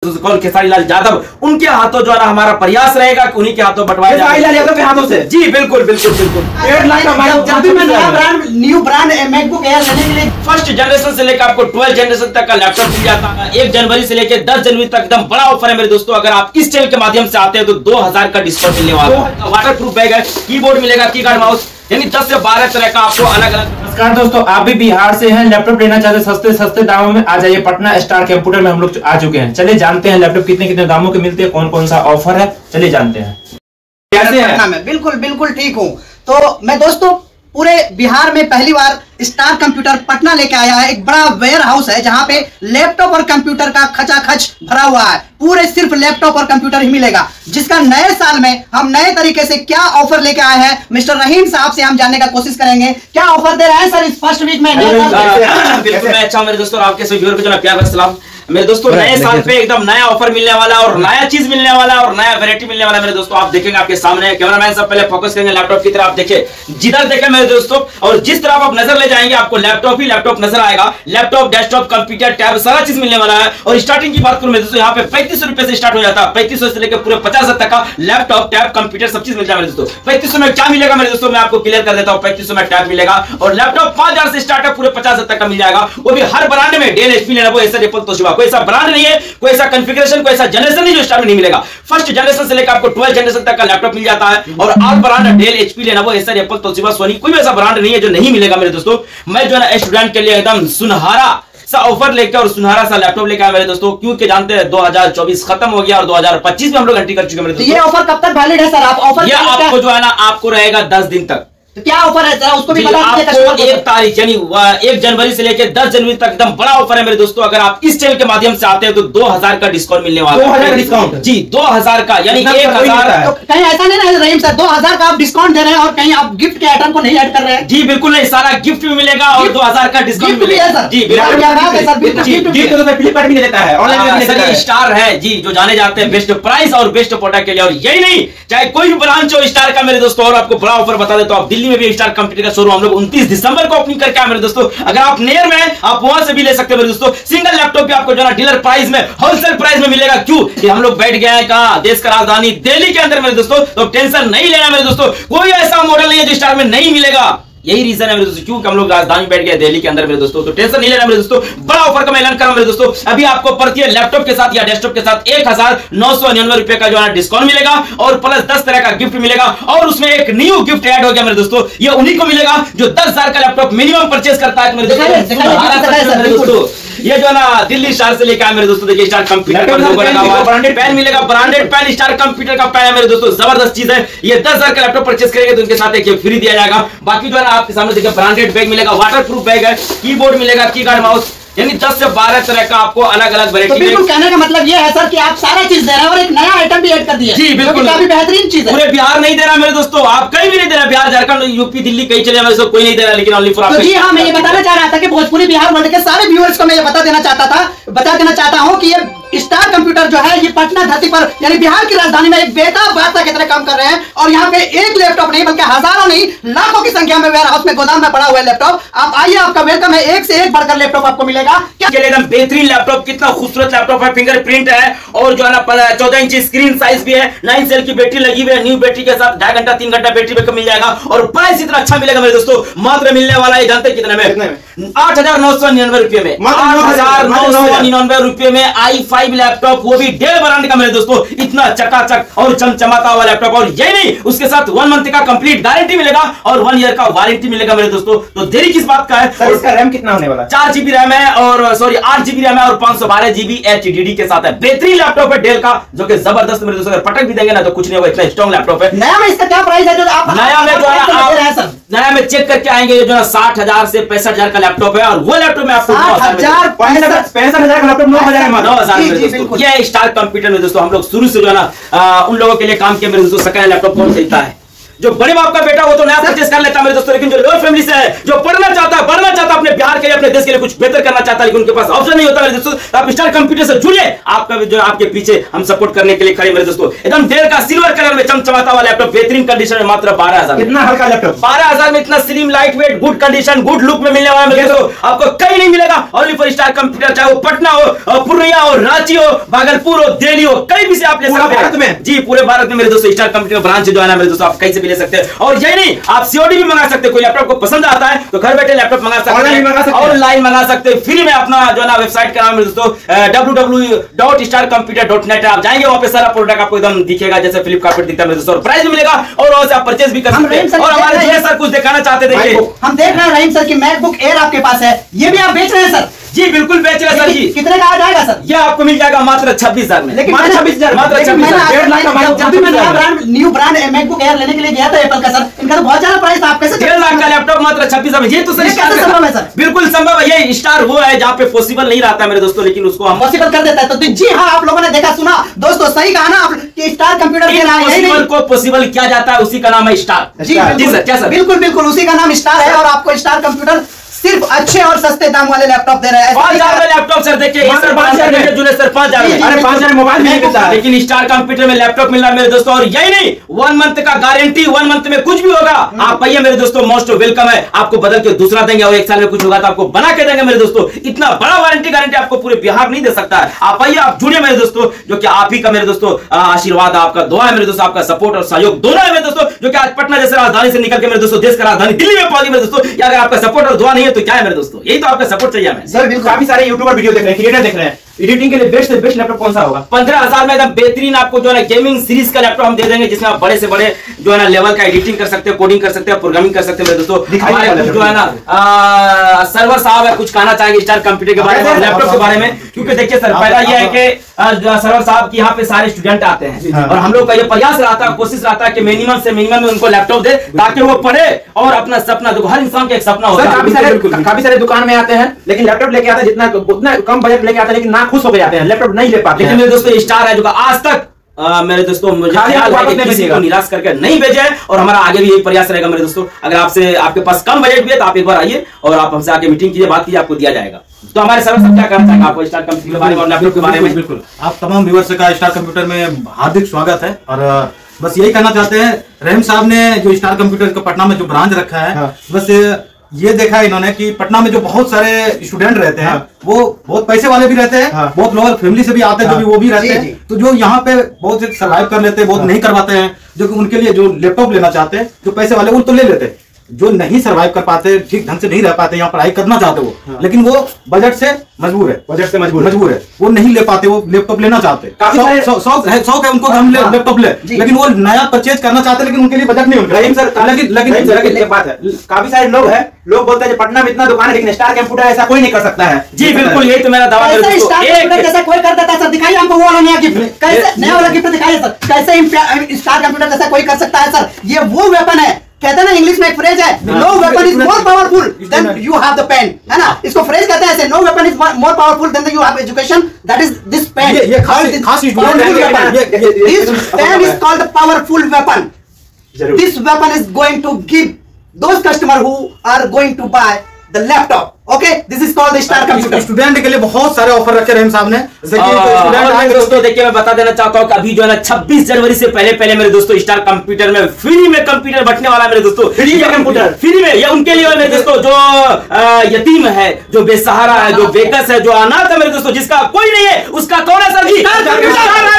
खेसारी लाल यादव, उनके हाथों जो है ना हमारा प्रयास रहेगा कि उन्हीं के हाथों बंटवाया जाए। खेसारी लाल यादव के हाथों से? जी बिल्कुल बिल्कुल बिल्कुल। न्यू ब्रांड मैकबुक एयर लेने के लिए फर्स्ट जनरेशन से लेकर आपको 12 जनरेशन तक का लैपटॉप मिल जाता है। 1 जनवरी से लेकर 10 जनवरी तक एकदम बड़ा ऑफर है मेरे दोस्तों। अगर आप इस चैनल के माध्यम से आते हैं तो 2000 का डिस्काउंट मिलने वाला है। वाटर प्रूफ बैग है, कीबोर्ड मिलेगा, कीबोर्ड माउस, यानी 10 से 12 तरह का आपको अलग अलग। नमस्कार दोस्तों, आप भी बिहार से हैं, लैपटॉप लेना चाहते हैं सस्ते दामों में, आ जाइए पटना स्टार कंप्यूटर में। हम लोग आ चुके हैं। चलिए जानते हैं लैपटॉप कितने दामों के मिलते हैं, कौन कौन सा ऑफर है, चलिए जानते हैं। कैसे हैं? बिल्कुल बिल्कुल ठीक हूँ। तो मैं दोस्तों पूरे बिहार में पहली बार स्टार कंप्यूटर पटना लेके आया है। एक बड़ा वेयर हाउस है जहां पे लैपटॉप और कंप्यूटर का खचाखच भरा हुआ है। पूरे सिर्फ लैपटॉप और कंप्यूटर ही मिलेगा, जिसका नए साल में हम नए तरीके से क्या ऑफर लेके आए हैं मिस्टर रहीम साहब से हम जानने का कोशिश करेंगे। क्या ऑफर दे रहे हैं सर इस फर्स्ट वीक में? बिल्कुल मैं अच्छा मेरे दोस्तों, आपके सभी व्यूअर को जो प्यार भरा सलाम। मेरे दोस्तों नए साल पे एकदम नया ऑफर मिलने वाला है और नया चीज मिलने वाला है और नया वैरायटी मिलने वाला है मेरे दोस्तों। आप देखेंगे आपके सामने, कैमरामैन सब पहले फोकस करेंगे लैपटॉप की तरफ। आप देखिए, जिधर देखें मेरे दोस्तों, और जिस तरफ आप नजर ले जाएंगे आपको लैपटॉप ही लैपटॉप नजर आएगा। लैपटॉप, डेस्कटॉप, कंप्यूटर, टैब, सारा चीज मिलने वाला है। और स्टार्टिंग की बात करूं मेरे दोस्तों, यहाँ पे 3500 रुपए से स्टार्ट हो जाता है। 3500 से लेकर पूरे 50,000 तक का लैपटॉप, टैब, कंप्यूटर सब चीज मिल जाएगा मेरे दोस्तों। 3500 में क्या मिलेगा मेरे दोस्तों, मैं आपको क्लियर कर देता हूँ। 3500 में टैब मिलेगा और लैपटॉप 5000 से स्टार्ट है, पूरे 50,000 तक का मिल जाएगा। वो भी हर ब्रांड में, Dell, HP, Lenovo, Acer, Apple, Toshiba. कोई ऐसा ब्रांड नहीं है, कोई ऐसा कॉन्फ़िगरेशन, कोई ऐसा जनरेशन नहीं जो स्टार में नहीं मिलेगा। फर्स्ट जनरेशन से लेकर आपको 12 जनरेशन तक का लैपटॉप मिल जाता है। और all brand, Dell, HP, Lenovo, Acer, Apple, Toshiba, Sony, कोई ऐसा ब्रांड नहीं है जो नहीं मिलेगा मेरे दोस्तों। मैं जो है स्टूडेंट के लिए एकदम सुनहरा सा ऑफर लेकर और सुनहरा सा लैपटॉप लेकर आए मेरे दोस्तों, क्योंकि जानते हैं 2024 खत्म हो गया और 2025 में हम लोग एंट्री कर चुके हैं मेरे दोस्तों। ये ऑफर कब तक वैलिड है सर? आप ऑफर ये आपको जो है ना आपको रहेगा 10 दिन तक। तो क्या ऑफर है सर, उसको भी बता दीजिए। आपको 1 तारीख यानी 1 जनवरी से लेकर 10 जनवरी तक एकदम बड़ा ऑफर है मेरे दोस्तों। अगर आप इस चैनल के माध्यम से आते हैं तो 2000 का डिस्काउंट मिलने वाला है। 2000 डिस्काउंट? जी 2000 का, यानी 1000। तो कहीं ऐसा नहीं है रहीम सर, 2000 का आप डिस्काउंट दे रहे हैं और कहीं आप गिफ्ट के आइटम को नहीं ऐड कर रहे हैं? जी बिल्कुल नहीं, सारा गिफ्ट भी मिलेगा और 2000 का डिस्काउंट मिलेगा सर। जी बिल्कुल, क्या बात है सर, गिफ्ट तो फ्लिपकार्ट भी देता है, ऑनलाइन स्टार है जी, जो जाने जाते हैं बेस्ट प्राइस और बेस्ट प्रोडक्ट के लिए। और यही नहीं, चाहे कोई भी ब्रांच हो स्टार का मेरे दोस्तों। और आपको बड़ा ऑफर बता देता हूं, आप दिल्ली में भी स्टार कंप्यूटर का शोरूम हम लोग 29 दिसंबर को ओपनिंग करके आए मेरे दोस्तों। अगर आप नियर में हैं आप वहां से भी ले सकते हैं मेरे दोस्तों। सिंगल लैपटॉप भी आपको जो है डीलर प्राइस में, होलसेल प्राइस में मिलेगा। क्यों कि हम लोग बैठ गए हैं कहां, देश का राजधानी दिल्ली के अंदर मेरे दोस्तों। तो टेंशन नहीं लेना मेरे दोस्तों, कोई ऐसा मॉडल नहीं है जो स्टार में नहीं मिलेगा। यही रीजन है मेरे दोस्तों क्यों हम लोग राजधानी बैठ गए दिल्ली के अंदर मेरे दोस्तों। तो टेंशन नहीं लेना मेरे दोस्तों, बड़ा ऑफर का मैं ऐलान कर रहा हूं मेरे दोस्तों। अभी आपको प्रति लैपटॉप के साथ या डेस्कटॉप के साथ 1999 रुपए का जो है डिस्काउंट मिलेगा और प्लस 10 तरह का गिफ्ट मिलेगा। और उसमें एक न्यू गिफ्ट ऐड हो गया मेरे दोस्तों। ये उन्हीं को मिलेगा जो 10,000 का लैपटॉप मिनिमम परचेज करता है मेरे दोस्तों। ये जो ना दिल्ली स्टार से लेकर आए मेरे दोस्तों। देखिए स्टार कंप्यूटर ब्रांडेड पेन मिलेगा, ब्रांडेड पेन स्टार कंप्यूटर का पेन है मेरे दोस्तों। जबरदस्त चीज है ये। 10,000 का लैपटॉप परचेज करेंगे तो उनके साथ एक फ्री दिया जाएगा। बाकी जो है आपके सामने देखिए ब्रांडेड बैग मिलेगा, वाटर प्रूफ बैग है, कीबोर्ड मिलेगा, कीबोर्ड माउस, यानी 10 से 12 तरह का आपको अलग अलग वैरायटी। तो बिल्कुल कहने का मतलब ये है सर कि आप सारा चीज दे रहे हैं और एक नया आइटम भी ऐड कर दिया। जी बिल्कुल, काफी बेहतरीन चीज है। पूरे बिहार नहीं दे रहा मेरे दोस्तों, आप कहीं भी नहीं दे रहा। बिहार, झारखंड, यूपी, दिल्ली कहीं चले जाए कोई नहीं दे रहा, लेकिन ओनली फॉर आप। जी हाँ, मैं ये बताना चाह रहा था कि भोजपुरी बिहार वर्ल्ड के सारे व्यूअर्स को मैं ये बता देना चाहता हूँ कि ये स्टार कंप्यूटर जो है ये पटना धरती पर यानी बिहार की राजधानी में एक बेताब बादशाह की तरह काम कर रहे हैं। और यहाँ पे एक लैपटॉप नहीं बल्कि हजारों नहीं लाखों की संख्या में वेयर हाउस में गोदाम में पड़ा हुआ है लैपटॉप। आप आइए, आपका वेलकम है। एक से एक बढ़कर लैपटॉप आपको मिलेगा। क्या एकदम बेहतरीन लैपटॉप, कितना खूबसूरत लैपटॉप है, फिंगरप्रिंट है और जो है ना 14 इंच स्क्रीन साइज भी है। 9 सेल की बैटरी लगी हुई है, न्यू बैटरी के साथ 2.5 घंटा 3 घंटा बैटरी बैकअप मिल जाएगा। और प्राइस इतना अच्छा मिलेगा मेरे दोस्तों, मात्र मिलने वाला है जानते कितने में? 8,999 रुपए में। 8,999 रुपए में i5 लैपटॉप, वो भी डेल ब्रांड का मेरे दोस्तों। इतना चकाचक और चमचमाता हुआ लैपटॉप। और यही नहीं, उसके साथ 1 मंथ का कंप्लीट गारंटी मिलेगा और 1 ईयर का वारंटी मिलेगा मेरे दोस्तों। तो देरी किस बात का है सर? इसका रैम कितना होने वाला है? 4 GB रैम है और 8 GB रैम है और 512 GB HDD के साथ है। बेहतरीन लैपटॉप है डेल का, जो कि जबरदस्त मेरे दोस्तों। अगर पटक भी देंगे ना तो कुछ नहीं होगा, इतना स्ट्रॉन्ग लैपटॉप है। नया में इसका क्या प्राइस है जो आप नया में जो है नया में चेक करके आएंगे जो है 60,000 से 65,000 का लैपटॉप है। और वो लैपटॉप में आपको 60,000 65,000 का लैपटॉप 9,000 ये स्टार कंप्यूटर में दोस्तों हम लोग शुरू से जो है ना उन लोगों के लिए काम किया मेरे दोस्तों। सेकंड लैपटॉप कौन खरीदता है? जो बड़े बाप का बेटा वो तो नया परचेस कर लेता है मेरे दोस्तों, लेकिन जो लोअर फैमिली से है, जो पढ़ना चाहता है, बढ़ना चाहता है, अपने बिहार के लिए, अपने देश के लिए कुछ बेहतर करना चाहता है, लेकिन उनके पास ऑप्शन नहीं होता मेरे दोस्तों, आप स्टार कंप्यूटर से जुड़िए। आपका जो आपके पीछे हम सपोर्ट करने के लिए खड़े मेरे दोस्तों। एकदम देर का सिल्वर कलर में चमचमाता वाला लैपटॉप बेहतरीन कंडीशन में मात्र 12,000। कितना हल्का लैपटॉप, 12,000 में इतना slim, light weight, good condition, good look में मिलने वाला मेरे दोस्तों। आपको कहीं नहीं मिलेगा, ओनली फॉर स्टार कंप्यूटर। चाहे वो पटना हो, पूर्णिया हो, रांची हो, भागलपुर हो, दिल्ली हो, कहीं भी से आप ले सकते हैं जी। पूरे भारत में मेरे दोस्तों स्टार कंप्यूटर ब्रांच जो है ना मेरे दोस्तों, आप कहीं से भी ले सकते हैं। और यही नहीं, आप सीओडी भी मंगा सकते हैं। कोई लैपटॉप को पसंद आता है तो घर बैठे लैपटॉप मंगा सकते हैं, ऑनलाइन मंगा सकते हैं, फ्री में। अपना जो है ना वेबसाइट का नाम मेरे दोस्तों www.starcomputer.net है। आप जाएंगे वहां पे सारा प्रोडक्ट आपको एकदम दिखेगा जैसे फ्लिपकार्ट पर दिखता है मेरे दोस्तों, और प्राइस भी मिलेगा और वहां से आप परचेज भी कर सकते हैं। और हमारे जो सर कुछ दिखाना चाहते थे, हम देख रहे हैं रहीम सर की मैकबुक एयर आपके पास है, ये भी आप बेच रहे हैं सर? जी बिल्कुल बेच रहे हैं सर जी। कितने का आ जाएगा सर? ये आपको मिल जाएगा मात्र 26,000 में। लेकिन मात्र 26,000, मात्र 26,000, 1.5 लाख का जब भी मैं न्यू ब्रांड मैकबुक एयर लेने के लिए गया था एप्पल का सर, इनका तो बहुत ज्यादा प्राइस था। आप कैसे 1.5 लाख का लैपटॉप मात्र 26,000 में? ये तो सर संभव है सर? बिल्कुल संभव है। ये स्टार वो है जहाँ पे पॉसिबल नहीं रहता मेरे दोस्तों, लेकिन उसको हम पॉसिबल कर देता है। तो जी हाँ, आप लोगों ने देखा सुना दोस्तों, सही कहा ना आप कि स्टार कंप्यूटर दे रहा है। पॉसिबल को पॉसिबल किया जाता है, उसी का नाम है स्टार। जी सर, क्या सर? बिल्कुल बिल्कुल उसी का नाम स्टार है, और आपको स्टार कंप्यूटर सिर्फ अच्छे और सस्ते दाम वाले लैपटॉप दे रहा है। 5,000 में लैपटॉप सर, देखिए सर 5,000 में जुड़े सर 5,000 में। अरे 5,000 मोबाइल नहीं मिलता है, लेकिन स्टार कंप्यूटर में लैपटॉप मिल रहा है मेरे दोस्तों। और यही नहीं, 1 मंथ का गारंटी, 1 मंथ में कुछ भी होगा आप आइए मेरे दोस्तों, मोस्ट वेलकम है। आपको बदल के दूसरा देंगे, और 1 साल में कुछ होगा तो आपको बना के देंगे मेरे दोस्तों। इतना बड़ा वारंटी गारंटी आपको पूरे बिहार नहीं दे सकता है। आप आइए, आप जुड़िए मेरे दोस्तों, जो कि आप ही का मेरे दोस्तों आशीर्वाद, आपका दुआ है मेरे दोस्तों, आपका सपोर्ट और सहयोग दोनों है मेरे दोस्तों, जो कि आज पटना जैसे राजधानी से निकल के मेरे दोस्तों देश का राजधानी दिल्ली में पहुंची मेरे दोस्तों। अगर आपका सपोर्ट और दुआ नहीं है तो क्या है मेरे दोस्तों? यही तो आपका सपोर्ट चाहिए हमें सर। काफी सारे यूट्यूबर वीडियो देख रहे हैं, क्रिएटर देख रहे हैं, एडिटिंग के लिए बेस्ट से बेस्ट लैपटॉप कौन सा होगा? 15,000 में एकदम बेहतरीन आपको जो है गेमिंग सीरीज का लैपटॉप हम दे देंगे, जिसमें आप बड़े से बड़े जो है ना लेवल का एडिटिंग कर सकते हैं, कोडिंग कर सकते हैं, प्रोग्रामिंग कर सकते हैं मेरे दोस्तों। हमारे जो है ना सर्वर साहब है, कुछ कहना चाहेंगे स्टार कंप्यूटर के बारे में, लैपटॉप के बारे में? क्योंकि देखिए सर, पहला यह है कि सर्वर साहब की यहाँ पे सारे स्टूडेंट आते हैं, और हम लोग का ये प्रयास रहता है, कोशिश रहता है कि मिनिमम से मिनिमम में उनको लैपटॉप दे, ताकि वो पढ़े और अपना सपना, देखो हर इंसान का एक सपना होता है। काफी सारे दुकान में आते हैं, लेकिन लैपटॉप लेके आते हैं, जितना उतना कम बजट लेके आते हैं, लेकिन ना खुश होकर जाते हैं, लैपटॉप नहीं ले पाते। लेकिन मेरे दोस्तों स्टार है जो आज तक मेरे दोस्तों मुझे ख्याल है कि किसी को निराश करके नहीं भेजे, और हमारा आगे भी यही प्रयास रहेगा मेरे दोस्तों। अगर आपसे आपके पास कम बजट भी है तो आप एक बार आइए और आप हमसे आके मीटिंग कीजिए, बात कीजिए, आपको दिया जाएगा। तो हमारे सर्वर सब क्या करना चाहेंगे आपको स्टार कंप्यूटर के बारे में और लैपटॉप के बारे में? बिल्कुल, आप तमाम व्यूअर्स का स्टार कंप्यूटर में हार्दिक स्वागत है। और बस यही कहना चाहते हैं, रहीम साहब ने जो स्टार कंप्यूटर का पटना में जो ब्रांच रखा है, बस ये देखा है इन्होंने कि पटना में जो बहुत सारे स्टूडेंट रहते हैं, वो बहुत पैसे वाले भी रहते हैं, बहुत लोअर फैमिली से भी आते हैं, जो भी वो भी रहते हैं, तो जो यहाँ पे बहुत से सर्वाइव कर लेते हैं, बहुत नहीं करवाते हैं, जो कि उनके लिए जो लैपटॉप लेना चाहते हैं, जो पैसे वाले वो तो ले लेते हैं, जो नहीं सर्वाइव कर पाते, ठीक ढंग से नहीं रह पाते, यहाँ पढ़ाई करना चाहते वो, लेकिन वो बजट से मजबूर है, वो नहीं ले पाते, वो लैपटॉप लेना चाहते, शौक है उनको, हम लैपटॉप ले, लेकिन वो नया परचेज करना चाहते, लेकिन उनके लिए बजट नहीं होता। रहीम सर, लेकिन एक बात है, काफी सारे लोग हैं, लोग बोलते हैं पटना में इतना दुकान है, लेकिन स्टार कंप्यूटर ऐसा कोई नहीं कर सकता है। जी बिल्कुल, यही तो मेरा दावा है। जैसा कोई कर देता है सर, दिखाइए हमको वो वाला नया गिफ्ट, कैसे नया वाला गिफ्ट दिखाइए सर, कैसे स्टार कंप्यूटर जैसा कोई कर सकता है सर? ये वो वेपन है, कहते हैं ना इंग्लिश में एक फ्रेज है, no weapon is more powerful than you have the pen, है ना? इसको फ्रेज कहते हैं ऐसे, no weapon is more powerful than you have education, that is this pen. ये खास this pen is called the powerful weapon. This weapon is going to give those customer who are going to buy the laptop. Okay, this is called the star computer. Student के लिए बहुत सारे offer रखे रहीम साहब ने। दोस्तों देखिए, मैं बता देना चाहता हूं कि अभी जो है ना 26 जनवरी से पहले मेरे दोस्तों स्टार कंप्यूटर में फ्री में कंप्यूटर बंटने वाला है मेरे दोस्तों। फ्री में कंप्यूटर, फ्री में। ये उनके लिए मेरे दोस्तों जो यतीम है, जो बेसहारा है, जो बेकस है, जो अनाथ है मेरे दोस्तों, जिसका कोई नहीं है, उसका कौन है सर जी? स्टार है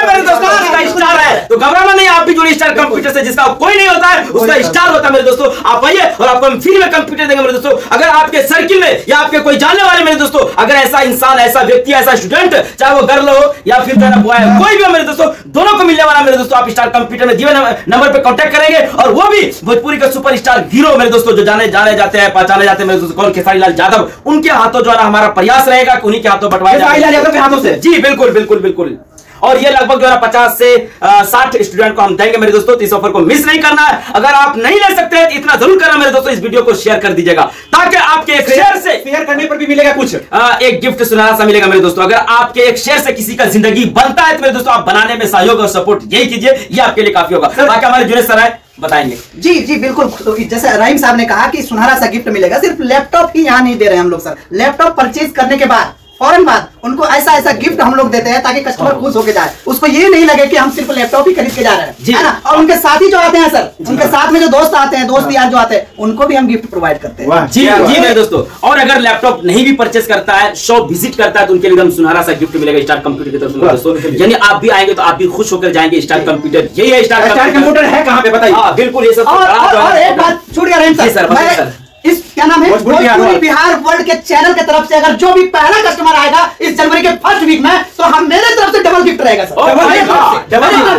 मेरे दोस्तों, उसका स्टार है। तो घबराना नहीं, आप भी जुड़े स्टार कंप्यूटर से। जिसका कोई नहीं होता है उसका स्टार होता है मेरे दोस्तों। आप आइए और आपको हम फ्री में कंप्यूटर देंगे मेरे दोस्तों। अगर आपके सर्किल में या आपके कोई जानने वाले मेरे दोस्तों, अगर ऐसा इंसान, ऐसा व्यक्ति, ऐसा स्टूडेंट, चाहे वो गर्ल हो या फिर बॉय, कोई भी हो मेरे दोस्तों, दोनों को मिलने वाला मेरे दोस्तों। आप स्टार कंप्यूटर में दिए नंबर पे कांटेक्ट करेंगे, और वो भी भोजपुरी के सुपरस्टार हीरो मेरे दोस्तों, जो जाने जाते हैं, पहचाने जाते हैं मेरे दोस्तों, कौन? खेसारी लाल यादव। उनके हाथों जो है हमारा प्रयास रहेगा कि उन्हीं के हाथों बंटवाया जाए, खेसारी लाल यादव के हाथों से। जी बिल्कुल बिल्कुल बिल्कुल। और ये लगभग जो है 50 से 60 स्टूडेंट को हम देंगे मेरे दोस्तों। तो इस ऑफर को मिस नहीं करना है। अगर आप नहीं ले सकते हैं तो इतना जरूर करना मेरे दोस्तों, इस वीडियो को शेयर कर दीजिएगा, ताकि आपके एक शेयर करने पर भी मिलेगा कुछ, एक गिफ्ट सुनहरा सा मिलेगा मेरे दोस्तों। अगर आपके एक शेयर से किसी का जिंदगी बनता है तो मेरे दोस्तों, आप बनाने में सहयोग और सपोर्ट यही कीजिए, ये आपके लिए काफी होगा। बाकी हमारे जुनेद सर है, बताएंगे। जी जी बिल्कुल, तो जैसे रहीम साहब ने कहा कि सुनहरा सा गिफ्ट मिलेगा। सिर्फ लैपटॉप ही यहाँ नहीं दे रहे हैं हम लोग सर, लैपटॉप परचेज करने के बाद फौरन बाद उनको ऐसा ऐसा गिफ्ट हम लोग देते हैं ताकि कस्टमर खुश होकर जाए, उसको ये नहीं लगे कि हम सिर्फ लैपटॉप ही खरीद के जा रहे हैं, है ना। और उनके साथी जो आते हैं सर, उनके साथ में जो दोस्त आते हैं, दोस्त यार जो आते हैं, उनको भी हम गिफ्ट प्रोवाइड करते हैं। जी जी मेरे दोस्तों, और अगर लैपटॉप नहीं भी परचेस करता है, शॉप विजिट करता है, तो उनके लिए एकदम सुनहरा सा गिफ्ट मिलेगा स्टार कंप्यूटर की तरफ से दोस्तों। यानी आप भी आएंगे तो आप भी खुश होकर जाएंगे। स्टार कंप्यूटर यही है, स्टार कंप्यूटर है कहाँ पे बताइए। हाँ बिल्कुल, ये सब और एक बात छूट गया रहीम सर, इस क्या नाम है भोजपुरी बिहार वर्ल्ड के चैनल के तरफ से अगर जो भी पहला कस्टमर आएगा इस जनवरी के फर्स्ट वीक में, तो हम मेरे तरफ से डबल गिफ्ट रहेगा सर,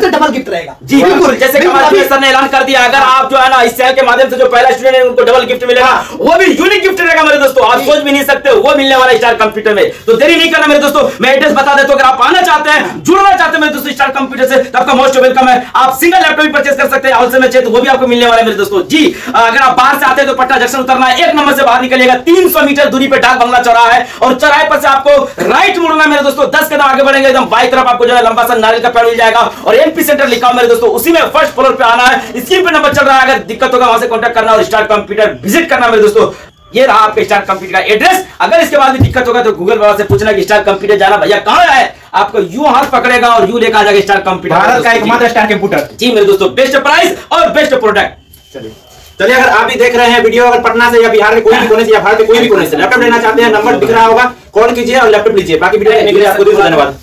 डबल गिफ्ट रहेगा। जी बिल्कुल, जैसे कमल सर ने ऐलान कर दिया, अगर आप जो है ना इस चैनल के माध्यम से जो पहला स्टूडेंट है उनको डबल गिफ्ट मिलेगा, वो भी यूनिक गिफ्ट रहेगा मेरे दोस्तों, आप सोच भी नहीं सकते वो मिलने वाला स्टार कंप्यूटर में। तो देरी नहीं करना मेरे दोस्तों, मैं एड्रेस बता देता हूं, अगर आप आना चाहते हैं, जुड़ना चाहते हैं मेरे दोस्तों स्टार कंप्यूटर से, तो आपका मोस्ट वेलकम है। आप सिंगल लैपटॉप भी परचेस कर सकते हैं, होलसेल में चाहिए तो वो भी आपको मिलने वाला है मेरे दोस्तों। जी अगर आप बाहर से आते हैं तो पटना जंक्शन उतरना है, 1 नंबर से बाहर निकलिएगा, 300 मीटर दूरी पे डाक बंगला चौराहा है, और चौराहे पर से आपको राइट मुड़ना मेरे दोस्तों। 10 कदम आगे बढ़ेंगे एकदम बाई तरफ आपको जो है लंबा सा नारियल का पेड़ मिल जाएगा, और एमपी सेंटर लिखा हो मेरे दोस्तों, उसी में फर्स्ट फ्लोर पे आना है। स्क्रीन पे नंबर चल रहा है, अगर दिक्कत होगा वहां से कांटेक्ट करना और स्टार कंप्यूटर विजिट करना मेरे दोस्तों। ये रहा आपके स्टार कंप्यूटर का एड्रेस। अगर इसके बाद भी दिक्कत होगा तो गूगल बाबा से पूछना कि स्टार कंप्यूटर जाना भैया कहां है, आपको यूं हाथ पकड़ेगा और यूं लेकर आ जाएगा स्टार कंप्यूटर, भारत का एकमात्र स्टार कंप्यूटर। जी मेरे दोस्तों, बेस्ट प्राइस और बेस्ट प्रोडक्ट। चलिए अगर आप भी देख रहे हैं वीडियो, अगर पटना से या बिहार के कोई भी कोने से या भारत के कोई भी कोने से लैपटॉप लेना चाहते हैं, नंबर दिख रहा होगा, कॉल कीजिए और लैपटॉप लीजिए। बाकी वीडियो देखने के लिए आपको धन्यवाद।